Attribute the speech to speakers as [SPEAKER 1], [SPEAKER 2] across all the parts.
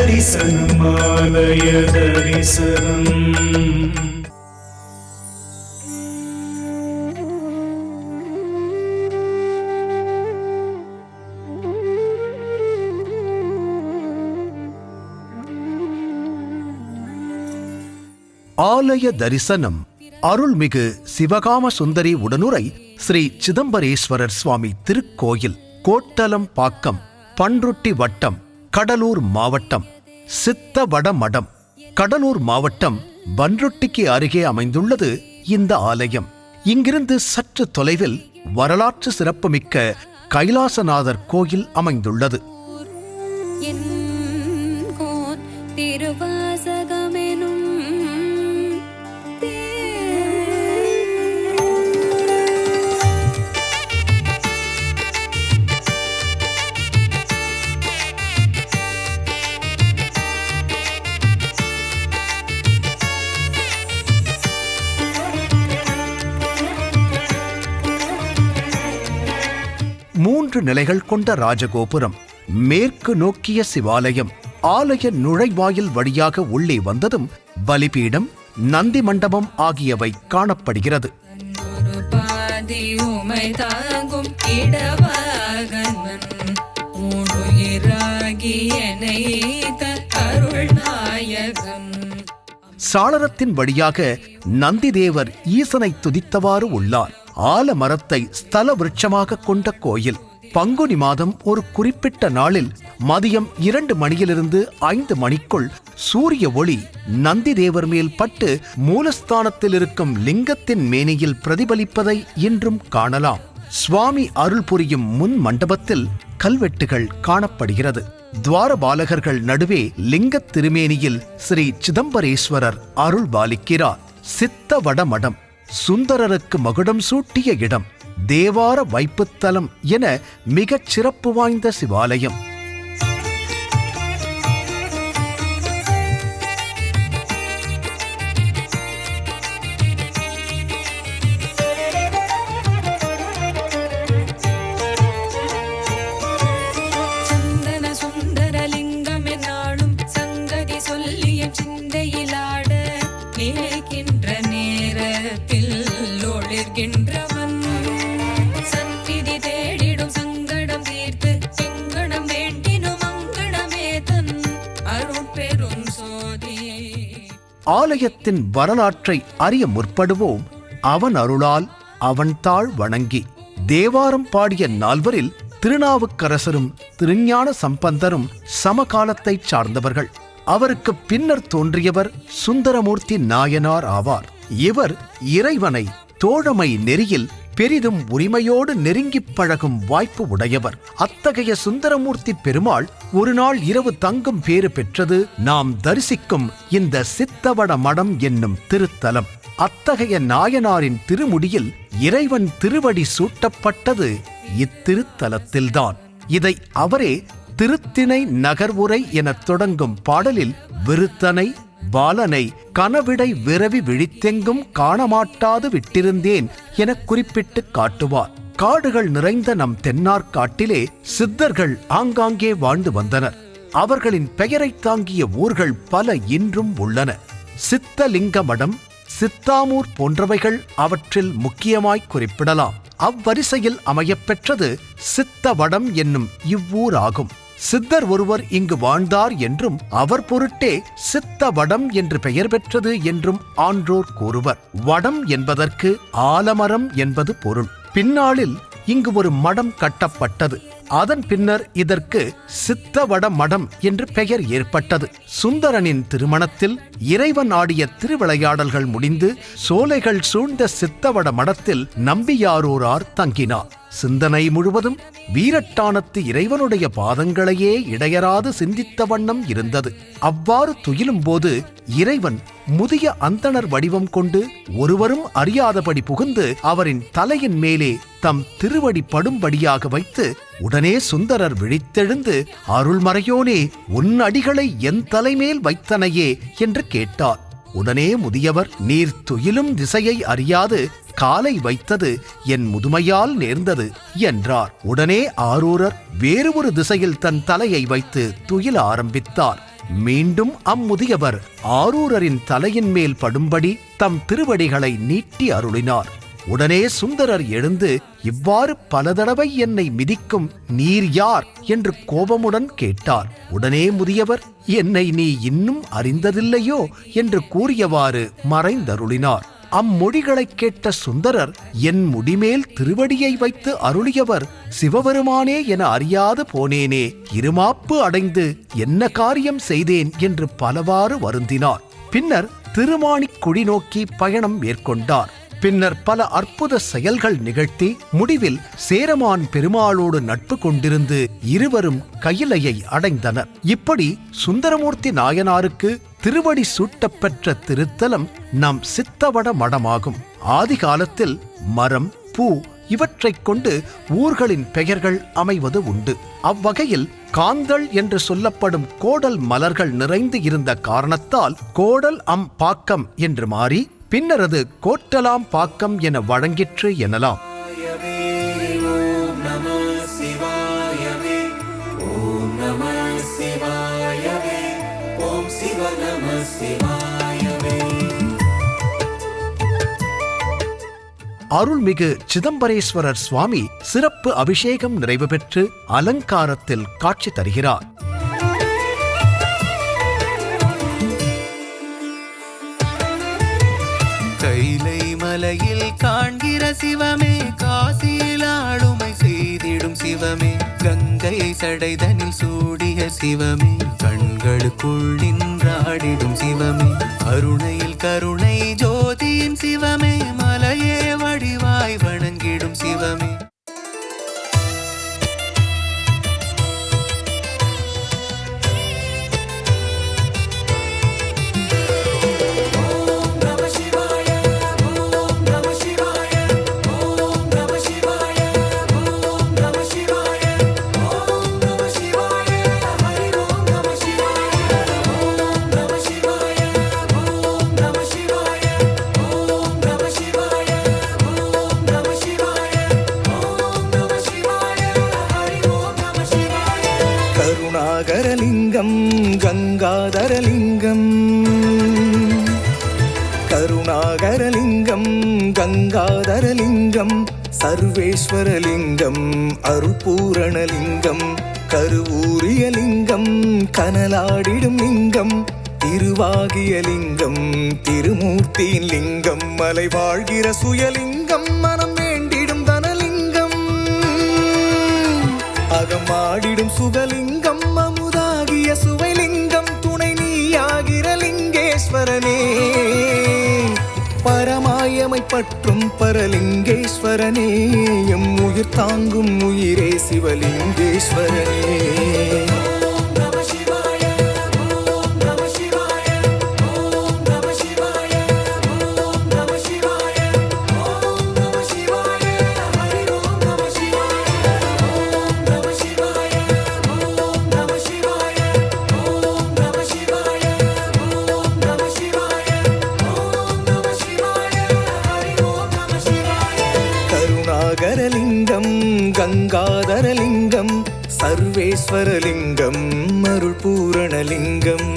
[SPEAKER 1] தரிசனம் ஆலய தரிசனம்.
[SPEAKER 2] ஆலய தரிசனம். அருள்மிகு சிவகாம சுந்தரி உடனுரை ஸ்ரீ சிதம்பரேஸ்வரர் சுவாமி திருக்கோயில், கோட்டலம் பாக்கம், பன்ருட்டி வட்டம், கடலூர் மாவட்டம். சித்தவட மடம். கடலூர் மாவட்டம் பன்ருட்டிக்கு அருகே அமைந்துள்ளது இந்த ஆலயம். இங்கிருந்து சற்று தொலைவில் வரலாற்று சிறப்புமிக்க கைலாசநாதர் கோயில் அமைந்துள்ளது. மூன்று நிலைகள் கொண்ட ராஜகோபுரம், மேற்கு நோக்கிய சிவாலயம். ஆலய நுழைவாயில் வழியாக உள்ளே வந்ததும் பலிபீடம், நந்தி மண்டபம் ஆகியவை காணப்படுகிறது. சாளரத்தின் வழியாக நந்திதேவர் ஈசனை துதித்தவாறு உள்ளார். ஆலமரத்தை ஸ்தல விருட்சமாக கொண்ட கோயில். பங்குனி மாதம் ஒரு குறிப்பிட்ட நாளில் மதியம் 2 மணியிலிருந்து 5 மணிக்குள் சூரிய ஒளி நந்திதேவர் மேல் பட்டு மூலஸ்தானத்தில் இருக்கும் லிங்கத்தின் மேனியில் பிரதிபலிப்பதை இன்றும் காணலாம். சுவாமி அருள் புரியும் முன் மண்டபத்தில் கல்வெட்டுகள் காணப்படுகிறது. துவாரபாலகர்கள் நடுவே லிங்கத் திருமேனியில் ஸ்ரீ சிதம்பரேஸ்வரர் அருள் பாலிக்கிறார். சித்தவட மடம் சுந்தரருக்கு மகுடம் சூட்டிய இடம், தேவார வைப்புத்தலம் என மிகச் சிறப்பு வாய்ந்த சிவாலயம். ஆலயத்தின் வரலாற்றை அறிய முற்படுவோம். அவன் அருளால் அவன் தாழ் வணங்கி. தேவாரம் பாடிய 4வரில் திருநாவுக்கரசரும் திருஞான சம்பந்தரும் சமகாலத்தைச் சார்ந்தவர்கள். அவருக்கு பின்னர் தோன்றியவர் சுந்தரமூர்த்தி நாயனார் ஆவார். இவர் இறைவனை தோழமை நெறியில் பெரிதும் உரிமையோடு நெருங்கிப் பழகும் வாய்ப்பு உடையவர். அத்தகைய சுந்தரமூர்த்தி பெருமாள் ஒரு நாள் இரவு தங்கும் பேறு பெற்றது நாம் தரிசிக்கும் இந்த சித்தவட மடம் என்னும் திருத்தலம். அத்தகைய நாயனாரின் திருமுடியில் இறைவன் திருவடி சூட்டப்பட்டது இத்திருத்தலத்தில்தான். இதை அவரே திருத்திணை நகர்வுரை எனத் தொடங்கும் பாடலில் விருத்தனை பாலனை கனவிடை விரவி விழித்தெங்கும் காணமாட்டாது விட்டிருந்தேன் என குறிப்பிட்டு காட்டுவார். காடுகள் நிறைந்த நம் தென்னார்காட்டிலே சித்தர்கள் ஆங்காங்கே வாழ்ந்து வந்தனர். அவர்களின் பெயரை தாங்கிய ஊர்கள் பல இன்றும் உள்ளன. சித்தலிங்க மடம், சித்தாமூர் போன்றவைகள் அவற்றில் முக்கியமாய் குறிப்பிடலாம். அவ்வரிசையில் அமையப்பெற்றது சித்தவடம் என்னும் இவ்வூராகும். சித்தர் ஒருவர் இங்கு வாழ்ந்தார் என்றும் அவர் பொருட்டே சித்தவடம் என்று பெயர் பெற்றது என்றும் ஆன்றோர் கூறுவர். வடம் என்பதற்கு ஆலமரம் என்பது பொருள். பின்னாளில் இங்கு ஒரு மடம் கட்டப்பட்டது. அதன் பின்னர் இதற்கு சித்தவட மடம் என்று பெயர் ஏற்பட்டது. சுந்தரனின் திருமணத்தில் இறைவன் ஆடிய திருவிளையாடல்கள் முடிந்து சோலைகள் சூழ்ந்த சித்தவட மடத்தில் நம்பியாரூரார் தங்கினார். சிந்தனை முழுவதும் வீரட்டானத்து இறைவனுடைய பாதங்களையே இடையராது சிந்தித்த வண்ணம் இருந்தது. அவ்வாறு துயிலும் போது இறைவன் முதிய அந்தணர் வடிவம் கொண்டு ஒருவரும் அறியாதபடி புகுந்து அவரின் தலையின் மேலே தம் திருவடி படும்படியாக வைத்து உடனே சுந்தரர் விழித்தெழுந்து, அருள்மறையோனே, உன் அடிகளை என் தலைமேல் வைத்தனையே என்று கேட்டார். உடனே முதியவர், நீர் துயிலும் திசையை அறியாது காலை வைத்தது என் முதுமையால் நேர்ந்தது என்றார். உடனே ஆரூரர் வேறு ஒரு திசையில் தன் தலையை வைத்து துயில ஆரம்பித்தார். மீண்டும் அம்முதியவர் ஆரூரரின் தலையின் மேல் படும்படி தம் திருவடிகளை நீட்டி அருளினார். உடனே சுந்தரர் எழுந்து, இவ்வாறு பல தடவை என்னை மிதிக்கும் நீர் யார் என்று கோபமுடன் கேட்டார். உடனே முதியவர், என்னை நீ இன்னும் அறிந்ததில்லையோ என்று கூறியவாறு மறைந்தருளினார். அம்மொழிகளைக் கேட்ட சுந்தரர், என் முடிமேல் திருவடியை வைத்து அருளியவர் சிவபெருமானே என அறியாது போனேனே, இருமாப்பு அடைந்து என்ன காரியம் செய்தேன் என்று பலவாறு வருந்தினார். பின்னர் திருமாணிக்குழி நோக்கி பயணம் மேற்கொண்டார். பின்னர் பல அற்புத செயல்கள் நிகழ்த்தி முடிவில் சேரமான் பெருமாளோடு நட்பு கொண்டிருந்து இருவரும் கயிலையை அடைந்தனர். இப்படி சுந்தரமூர்த்தி நாயனாருக்கு திருவடி சூட்டப்பெற்ற திருத்தலம் நம் சித்தவட மடமாகும். ஆதி காலத்தில் மரம், பூ இவற்றைக் கொண்டு ஊர்களின் பெயர்கள் அமைவது உண்டு. அவ்வகையில் காந்தள் என்று சொல்லப்படும் கோடல் மலர்கள் நிறைந்து இருந்த காரணத்தால் கோடல் அம் பாக்கம் என்று மாறி பின்னர் அது கோட்டலாம் பாக்கம் என வழங்கிற்று எனலாம். அருள்மிகு சிதம்பரேஸ்வரர் சுவாமி சிறப்பு அபிஷேகம் நிறைவு பெற்று அலங்காரத்தில் காட்சி தருகிறார்.
[SPEAKER 3] கைலை மலையில் காண்கிற சிவமே, காசியில் ஆளுமை செய்திடும் சிவமே, கங்கை சடைதனில் சூடிய சிவமே, கண்களுக்குள் நின்றாடிடும் சிவமே, அருணையில் கருணை ஜோதியின் சிவமே, மலையே வடிவாய் வணங்கிடும் சிவமே. கருணாகரலிங்கம் கங்காதரலிங்கம், கருணாகரலிங்கம் கங்காதரலிங்கம், சர்வேஸ்வரலிங்கம் அருள்பூரணலிங்கம், கருவூரியலிங்கம் கனலாடிடும் லிங்கம், திருவாகியலிங்கம் திருமூர்த்தியின் லிங்கம், மலை வாழ்கிற சுயலிங்கம், மனம் வேண்டிடும் தனலிங்கம், அகமாடிடும் சுகலிங்கம், அமுதாகிய சுவைலிங்கம், துணை நீயாகிற லிங்கேஸ்வரனே, பரமாயமை பற்றும் பரலிங்கேஸ்வரனே, எம் உயிர் தாங்கும் உயிரே சிவலிங்கேஸ்வரனே. கருணாகரலிங்கம் கங்காதரலிங்கம், சர்வேஸ்வரலிங்கம் அருள்பூரணலிங்கம்.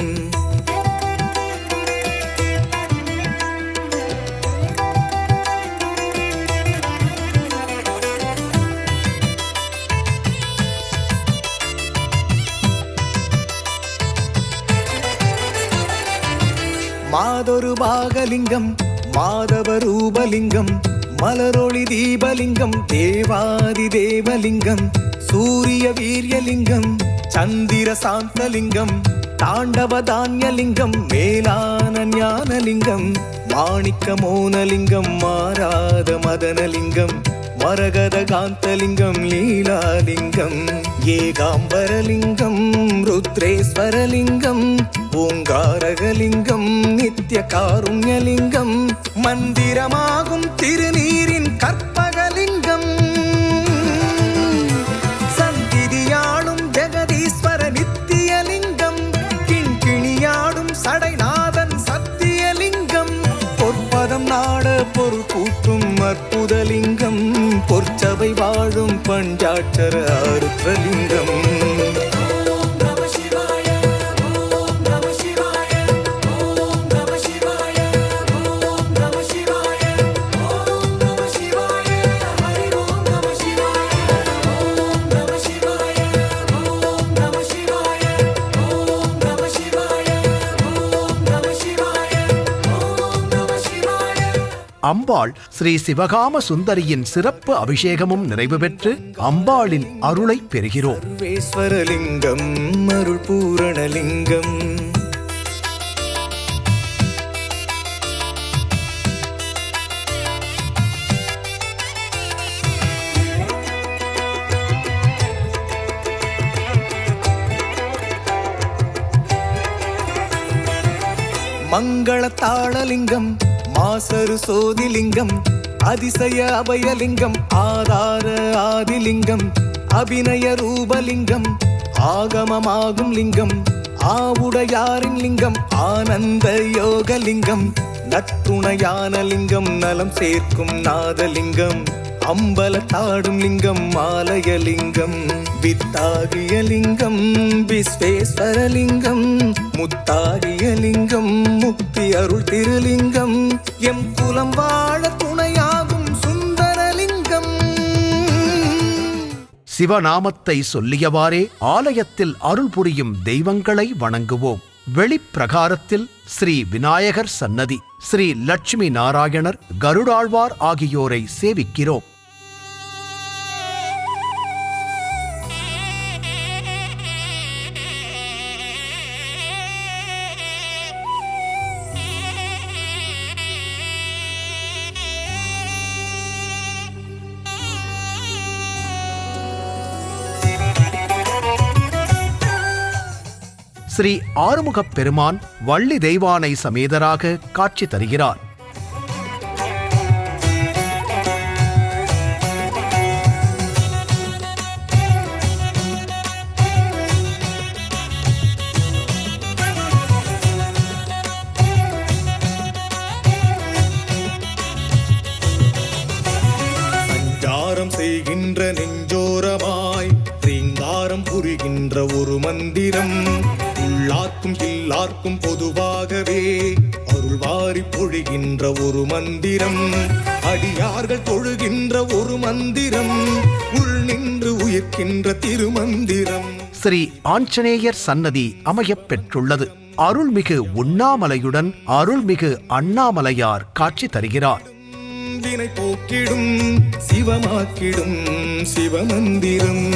[SPEAKER 3] மாதொரு பாகலிங்கம் மாதவரூபலிங்கம், மலரொளி தீபலிங்கம் தேவாதி தேவலிங்கம், சூரிய வீரியலிங்கம் சந்திர சாந்தலிங்கம், தாண்டவ தான்யலிங்கம் மேலான ஞானலிங்கம், மாணிக்க மோனலிங்கம் மாறாத மதனலிங்கம், மரகத காந்தலிங்கம் லீலாலிங்கம், ஏகாம்பரலிங்கம் ருத்ரேஸ்வரலிங்கம், ஓங்காரகலிங்கம் நித்ய காருண்யலிங்கம், மந்திரமாகும் திருநீரின் கற்பகலிங்கம், சந்திதியாடும் ஜெகதீஸ்வர நித்தியலிங்கம், கிண்கிணியாடும் சடைநாதன் சத்தியலிங்கம், பொற்பதம் நாட பொருள் கூட்டும் அற்புதலிங்கம், பொற்சபை வாழும் பஞ்சாட்சர ஆருத்ரலிங்கம்.
[SPEAKER 2] அம்பாள் ஸ்ரீ சிவகாம சுந்தரியின் சிறப்பு அபிஷேகமும் நிறைவு பெற்று அம்பாளின் அருளை பெறுகிறோம்.
[SPEAKER 3] சர்வேஸ்வரலிங்கம் அருள் பூரணலிங்கம். மங்கள தாளலிங்கம் மாசரு சோதிலிங்கம் அதிசய அபயலிங்கம் ஆதார ஆதிலிங்கம் அபிநய ரூபலிங்கம் ஆகமமாகும் லிங்கம் ஆவுடையாரின் லிங்கம் ஆனந்த யோகலிங்கம் நத்துணையான லிங்கம் நலம் சேர்க்கும் நாதலிங்கம் அம்பலத்தாடும் லிங்கம் ஆலயலிங்கம் வித்தாகிய லிங்கம் விஸ்வேஸ்வரலிங்கம் முத்தாகிய லிங்கம் முக்தி அருள் திருலிங்கம் எம் குலம் வாழ துணையாகும் சுந்தரலிங்கம்.
[SPEAKER 2] சிவநாமத்தை சொல்லியவாறே ஆலயத்தில் அருள் புரியும் தெய்வங்களை வணங்குவோம். வெளிப்பிரகாரத்தில் ஸ்ரீ விநாயகர் சன்னதி, ஸ்ரீ லட்சுமி நாராயணர், கருடாழ்வார் ஆகியோரை சேவிக்கிறோம். ஸ்ரீ ஆறுமுகப் பெருமான் வள்ளி தெய்வானை சமேதராக காட்சி தருகிறார்.
[SPEAKER 3] சஞ்சாரம் செய்கின்ற நெஞ்சோரமாய் ரீங்காரம் புரிகின்ற ஒரு மந்திரம் உள்ளார்க்கும் கில்லார்க்கும் பொதுவாகவே அருள்வாரி பொழிகின்ற ஒரு மந்திரம் அடியார்கள் தொழுகின்ற ஒரு மந்திரம் உள் நின்று உயிர்க்கின்ற திருமந்திரம்.
[SPEAKER 2] ஸ்ரீ ஆஞ்சநேயர் சன்னதி அமையப் பெற்றுள்ளது. அருள்மிகு உண்ணாமலையுடன் அருள்மிகு அண்ணாமலையார் காட்சி தருகிறார்.
[SPEAKER 3] வினை போக்கிடும் சிவமாக்கிடும் சிவமந்திரம்.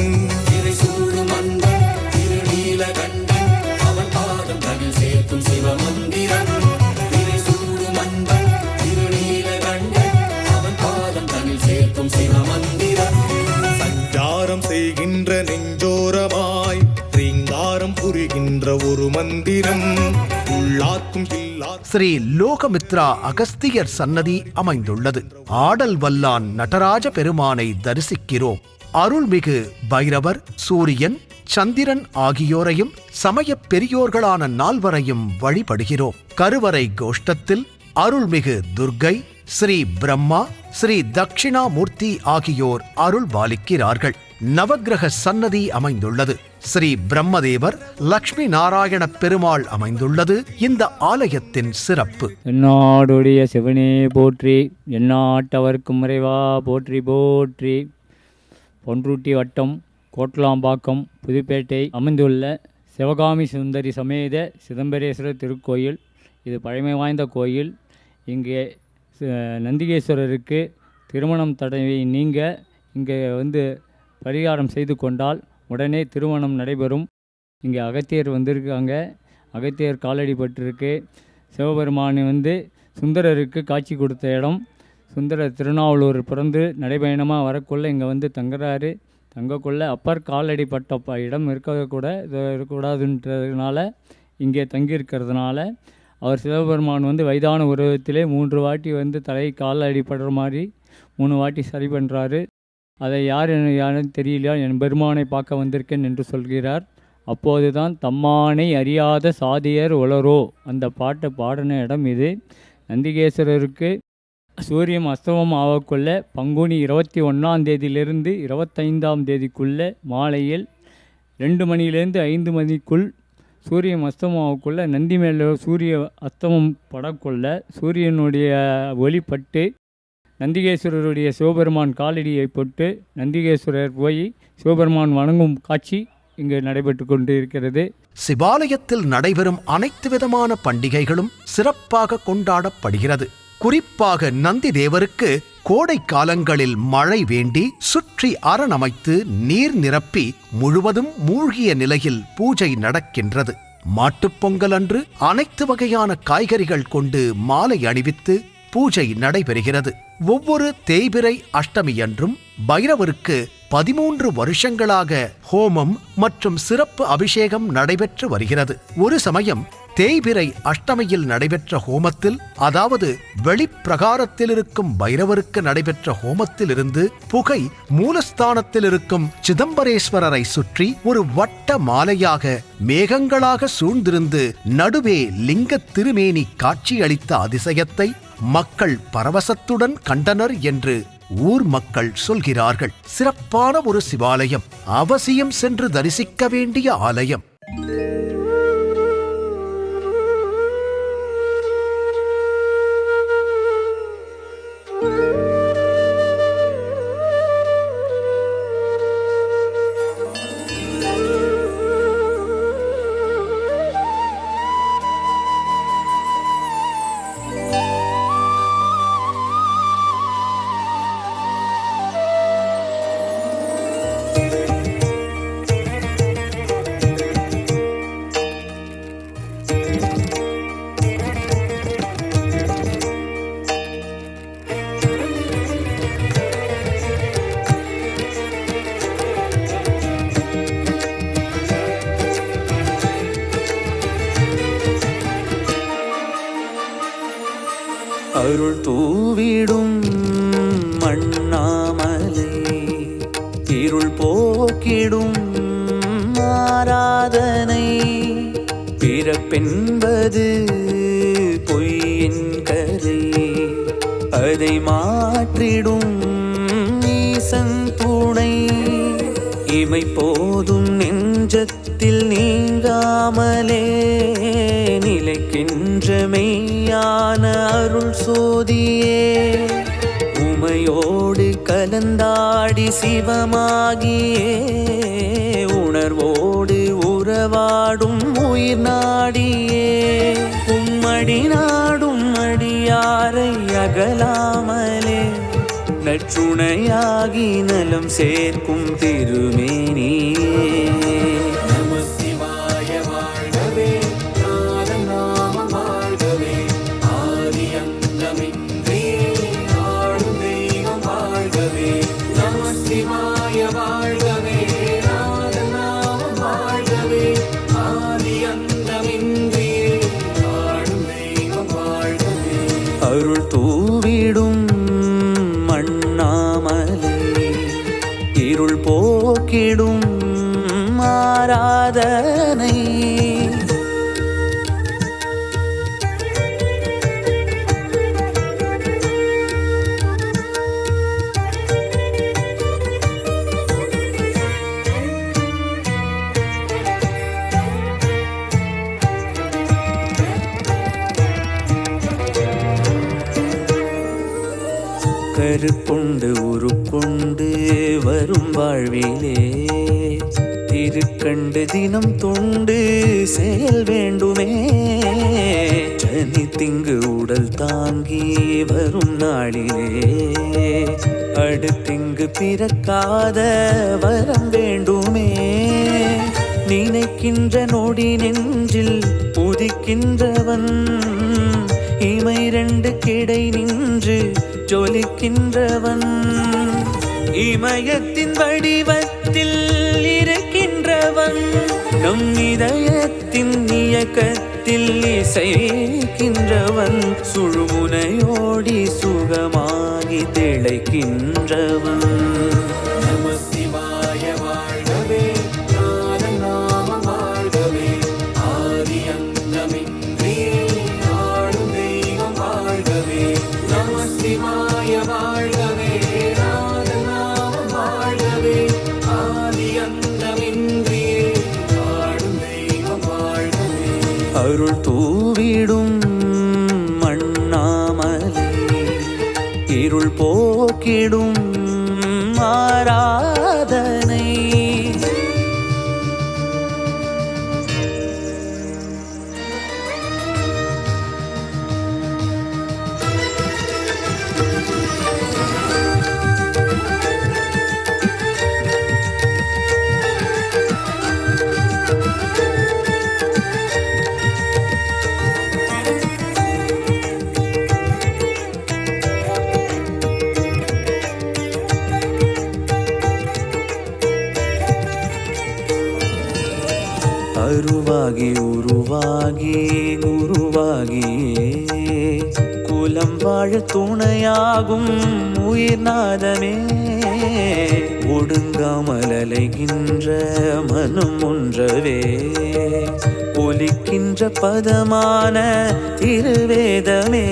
[SPEAKER 3] சஞ்சாரம் செய்கின்ற நெஞ்சோரமாய் ரீங்காரம் புரிகின்ற ஒரு மந்திரம் உள்ளார்க்கும்
[SPEAKER 2] ஸ்ரீ லோகமித்ரா அகஸ்தியர் சன்னதி அமைந்துள்ளது. ஆடல் வல்லான் நடராஜ பெருமானை தரிசிக்கிறோம். அருள்மிகு பைரவர், சூரியன், சந்திரன் ஆகியோரையும் சமயப் பெரியோர்களான நால்வரையும் வழிபடுகிறோம். கருவறை கோஷ்டத்தில் அருள்மிகு துர்க்கை, ஸ்ரீ பிரம்மா, ஸ்ரீ தட்சிணாமூர்த்தி ஆகியோர் அருள் பாலிக்கிறார்கள். நவக்கிரக சன்னதி அமைந்துள்ளது. ஸ்ரீ பிரம்மதேவர், லட்சுமி நாராயண பெருமாள் அமைந்துள்ளது இந்த ஆலயத்தின் சிறப்பு.
[SPEAKER 4] என்னாடுடைய சிவனே போற்றி, எந்நாட்டவர்க்கும் இறைவா போற்றி போற்றி. பொன்ருட்டி வட்டம், கோட்லாம்பாக்கம், புதுப்பேட்டை அமைந்துள்ள சிவகாமி சுந்தரி சமேத சிதம்பரேஸ்வரர் திருக்கோயில். இது பழமை வாய்ந்த கோயில். இங்கே நந்திகேஸ்வரருக்கு திருமணம் தடவை நீங்க இங்கே பரிகாரம் செய்து கொண்டால் உடனே திருமணம் நடைபெறும். இங்கே அகத்தியர் வந்திருக்காங்க. அகத்தியர் காலடி பட்டிருக்கு. சிவபெருமான் சுந்தரருக்கு காட்சி கொடுத்த இடம். சுந்தரர் திருநாவலூர் பிறந்து நடைபயணமாக வரக்குள்ள இங்கே தங்குறாரு. தங்கக்குள்ள அப்பர் காலடி பட்ட இடம் இருக்கக்கூடாதுன்றதுனால இங்கே தங்கியிருக்கிறதுனால அவர் சிவபெருமான் வயதான உருவத்திலே 3 வாட்டி தலை கால் அடிப்படுற மாதிரி 3 வாட்டி சரி பண்ணுறாரு. அதை யாருன்னு தெரியலையா, என் பெருமானை பார்க்க வந்திருக்கேன் என்று சொல்கிறார். அப்போது தான் தம்மானை அறியாத சாதியர் உளரோ அந்த பாட்டை பாடின இடம் இது. நந்திகேஸ்வரருக்கு சூரியன் அஸ்தமம் ஆகக்குள்ள பங்குனி 21ஆம் தேதியிலிருந்து 25ஆம் தேதிக்குள்ளே மாலையில் 2 மணியிலேருந்து 5 மணிக்குள் சூரியன் அஸ்தமாவுக்குள்ள நந்தி மேலே சூரிய அஸ்தமம் படக்குள்ள சூரியனுடைய ஒளிப்பட்டு நந்திகேஸ்வரருடைய சிவபெருமான் காலடியை போட்டு நந்திகேஸ்வரர் போய் சிவபெருமான் வணங்கும் காட்சி இங்கு நடைபெற்று கொண்டு இருக்கிறது.
[SPEAKER 2] சிவாலயத்தில் நடைபெறும் அனைத்து விதமான பண்டிகைகளும் சிறப்பாக கொண்டாடப்படுகிறது. குறிப்பாக நந்தி தேவருக்கு கோடை காலங்களில் மழை வேண்டி சுற்றி அரணமைத்து நீர் நிரப்பி முழுவதும் மூழ்கிய நிலையில் பூஜை நடக்கின்றது. மாட்டுப்பொங்கல் அன்று அனைத்து வகையான காய்கறிகள் கொண்டு மாலை அணிவித்து பூஜை நடைபெறுகிறது. ஒவ்வொரு தேய்பிறை அஷ்டமியன்றும் பைரவருக்கு 13 வருஷங்களாக ஹோமம் மற்றும் சிறப்பு அபிஷேகம் நடைபெற்று வருகிறது. ஒரு சமயம் தேய்பிறை அஷ்டமியில் நடைபெற்ற ஹோமத்தில், அதாவது வெளிப்பிரகாரத்தில் இருக்கும் பைரவருக்கு நடைபெற்ற ஹோமத்தில் இருந்து புகை மூலஸ்தானத்தில் இருக்கும் சிதம்பரேஸ்வரரை சுற்றி ஒரு வட்ட மாலையாக மேகங்களாக சூழ்ந்திருந்து நடுவே லிங்க திருமேனி காட்சியளித்த அதிசயத்தை மக்கள் பரவசத்துடன் கண்டனர் என்று ஊர் மக்கள் சொல்கிறார்கள். சிறப்பான ஒரு சிவாலயம், அவசியம் சென்று தரிசிக்க வேண்டிய ஆலயம்.
[SPEAKER 5] அருள் தூவிடும் அண்ணாமலை, இருள் போக்கிடும் ஆராதனை. பிறப்பென்பது பொய்யின் கரை, அதை மாற்றிடும் ஈசன் துணை. இமை போதும் நெஞ்சத்தில் நீங்காமலே நிலைக்கின்ற மெய்யான அருள் சோதியே. உமையோடு கலந்தாடி சிவமாகியே உணர்வோடு உறவாடும் உயிர் நாடியே. உம்மடி நாடும் அடியாரை அகலாமலே நற்றுணையாகி நலம் சேர்க்கும் திருமேனியே. அருள் தூவிடும் அண்ணாமலை, இருள் போக்கிடும் ஆராதனை. கருக்கொண்டு உருக்கொண்டு வரும் வாழ்விலே திருக்கண்டு தினம் தொண்டு செயல் வேண்டுமே. சனி திங்கு உடல் தாங்கி வரும் நாளிலே அடுத்திங்கு பிறக்காத வரம் வேண்டுமே. நினைக்கின்ற நொடி நெஞ்சில் உதிக்கின்றவன், இமை ரெண்டு கிடை நின்று ஜொலிக்கின்றவன். இமயத்தின் வடிவத்தில் இருக்கின்றவன், நம் இதயத்தின் இயக்கத்தில் இசைக்கின்றவன். சுழுமுனையோடி சுகமாகி திளைக்கின்றவன். அருள் தூவிடும் அண்ணாமலை, இருள் போக்கிடும் ஆராதனை. குருவாகியே குலம் வாழ துணையாகும் உயிர்நாதமே ஒடுங்காமல் அலைகின்ற மனம் ஒன்றவே ஒலிக்கின்ற பதமான திருவேதமே.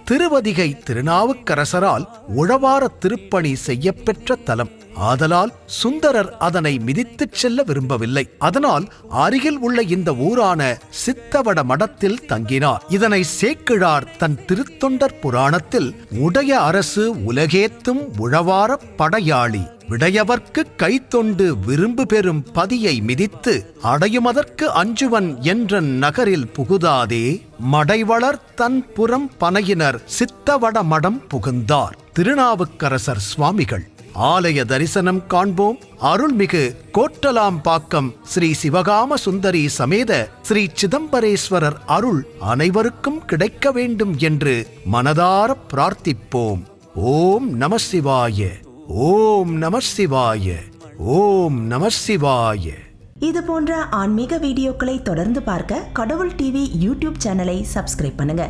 [SPEAKER 2] திருவதிகை திருநாவுக்கரசரால் உழவார திருப்பணி செய்யப்பெற்ற தலம் ஆதலால் சுந்தரர் அதனை மிதித்துச் செல்ல விரும்பவில்லை. அதனால் அருகில் உள்ள இந்த ஊரான சித்தவட மடத்தில் தங்கினார். இதனை சேக்கிழார் தன் திருத்தொண்டர் புராணத்தில் உடைய அரசு உலகேத்தும் உழவார படையாளி விடையவர்க்கு கைத்தொண்டு விரும்பு பெறும் பதியை மிதித்து அடையுமதற்கு அஞ்சுவன் என்ற நகரில் புகுதாதே மடைவளர் தன் புறம் பனையினர் சித்தவட மடம் புகுந்தார். திருநாவுக்கரசர் சுவாமிகள். ஆலய தரிசனம் காண்போம். அருள்மிகு கோட்டலாம்பாக்கம் ஸ்ரீ சிவகாம சுந்தரி சமேத ஸ்ரீ சிதம்பரேஸ்வரர் அருள் அனைவருக்கும் கிடைக்க வேண்டும் என்று மனதார பிரார்த்திப்போம். ஓம் நம சிவாய, ஓம் நம சிவாய, ஓம் நம சிவாய.
[SPEAKER 6] இது போன்ற ஆன்மீக வீடியோக்களை தொடர்ந்து பார்க்க கடவுள் டிவி யூடியூப் சேனலை சப்ஸ்கிரைப் பண்ணுங்க.